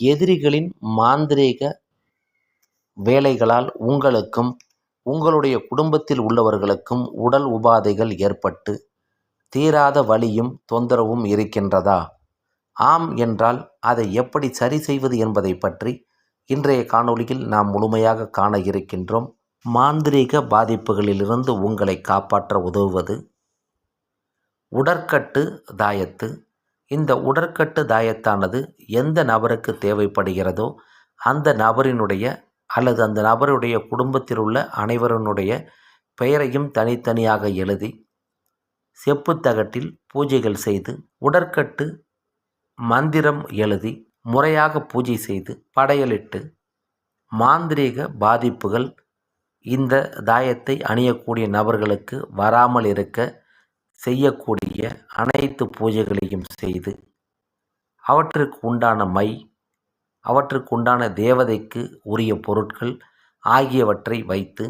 எதிரிகளின் மாந்திரீக வேலைகளால் உங்களுக்கும் உங்களுடைய குடும்பத்தில் உள்ளவர்களுக்கும் உடல் உபாதைகள் ஏற்பட்டு தீராத வலியும் தொந்தரவும் இருக்கின்றதா? ஆம் என்றால் அதை எப்படி சரி செய்வது என்பதை பற்றி இன்றைய காணொளியில் நாம் முழுமையாக காண இருக்கின்றோம். மாந்திரீக பாதிப்புகளிலிருந்து உங்களை காப்பாற்ற உதவுவது உடற்கட்டு தாயத்து. இந்த உடற்கட்டு தாயத்தானது எந்த நபருக்கு தேவைப்படுகிறதோ அந்த நபரினுடைய அல்லது அந்த நபருடைய குடும்பத்தில் உள்ள அனைவருடைய பெயரையும் தனித்தனியாக எழுதி செப்புத்தகட்டில் பூஜைகள் செய்து உடற்கட்டு மந்திரம் எழுதி முறையாக பூஜை செய்து படையலிட்டு மாந்திரீக பாதிப்புகள் இந்த தாயத்தை அணியக்கூடிய நபர்களுக்கு வராமல் இருக்க செய்யக்கூடிய அனைத்து பூஜைகளையும் செய்து அவற்றுக்கு உண்டான அவற்றுக்கு உண்டான தேவதைக்கு உரிய பொருட்கள் ஆகியவற்றை வைத்து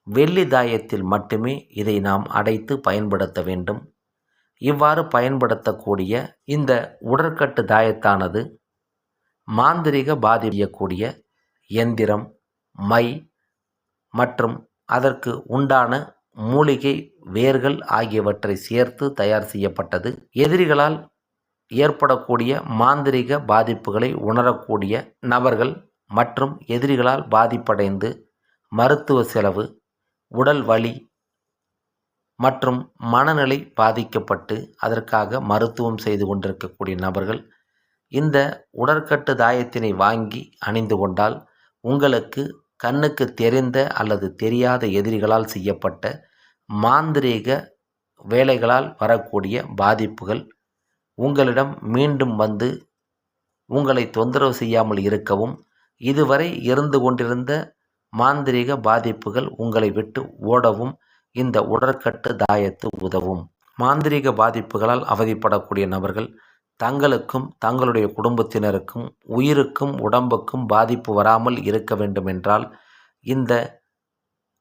வெள்ளி தாயத்தில் மட்டுமே இதை நாம் அடைத்து பயன்படுத்த வேண்டும். இவ்வாறு பயன்படுத்தக்கூடிய இந்த உடற்கட்டு தாயத்தானது மாந்திரீக பாதிக்கக்கூடிய எந்திரம் மற்றும் அதற்கு உண்டான மூலிகை வேர்கள் ஆகியவற்றை சேர்த்து தயார் செய்யப்பட்டது. எதிரிகளால் ஏற்படக்கூடிய மாந்திரீக பாதிப்புகளை உணரக்கூடிய நபர்கள் மற்றும் எதிரிகளால் பாதிப்படைந்து மருத்துவ செலவு, உடல் வலி மற்றும் மனநிலை பாதிக்கப்பட்டு அதற்காக மருத்துவம் செய்து கொண்டிருக்கக்கூடிய நபர்கள் இந்த உடற்கட்டு தாயத்தினை வாங்கி அணிந்து கொண்டால் உங்களுக்கு கண்ணுக்கு தெரிந்த அல்லது தெரியாத எதிரிகளால் செய்யப்பட்ட மாந்திரீக வேலைகளால் வரக்கூடிய பாதிப்புகள் உங்களிடம் மீண்டும் வந்து உங்களை தொந்தரவு செய்யாமல் இருக்கவும், இதுவரை இருந்து கொண்டிருந்த மாந்திரீக பாதிப்புகள் உங்களை விட்டு ஓடவும் இந்த உடற்கட்டு தாயத்து உதவும். மாந்திரீக பாதிப்புகளால் அவதிப்படக்கூடிய நபர்கள் தங்களுக்கும் தங்களுடைய குடும்பத்தினருக்கும் உயிருக்கும் உடம்புக்கும் பாதிப்பு வராமல் இருக்க வேண்டுமென்றால் இந்த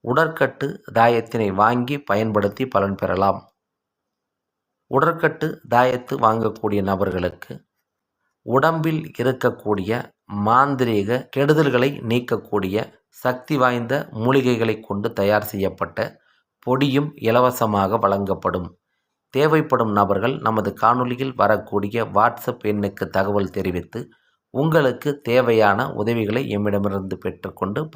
உடற்கட்டு தாயத்தினை வாங்கி பயன்படுத்தி பலன் பெறலாம். உடற்கட்டு தாயத்து வாங்கக்கூடிய நபர்களுக்கு உடம்பில் இருக்கக்கூடிய மாந்திரீக கெடுதல்களை நீக்கக்கூடிய சக்தி வாய்ந்த மூலிகைகளை கொண்டு தயார் செய்யப்பட்ட பொடியும் இலவசமாக வழங்கப்படும். தேவைப்படும் நபர்கள் நமது காணொளியில் வரக்கூடிய வாட்ஸ்அப் எண்ணுக்கு தகவல் தெரிவித்து உங்களுக்கு தேவையான உதவிகளை எம்மிடமிருந்து பெற்றுக்கொண்டு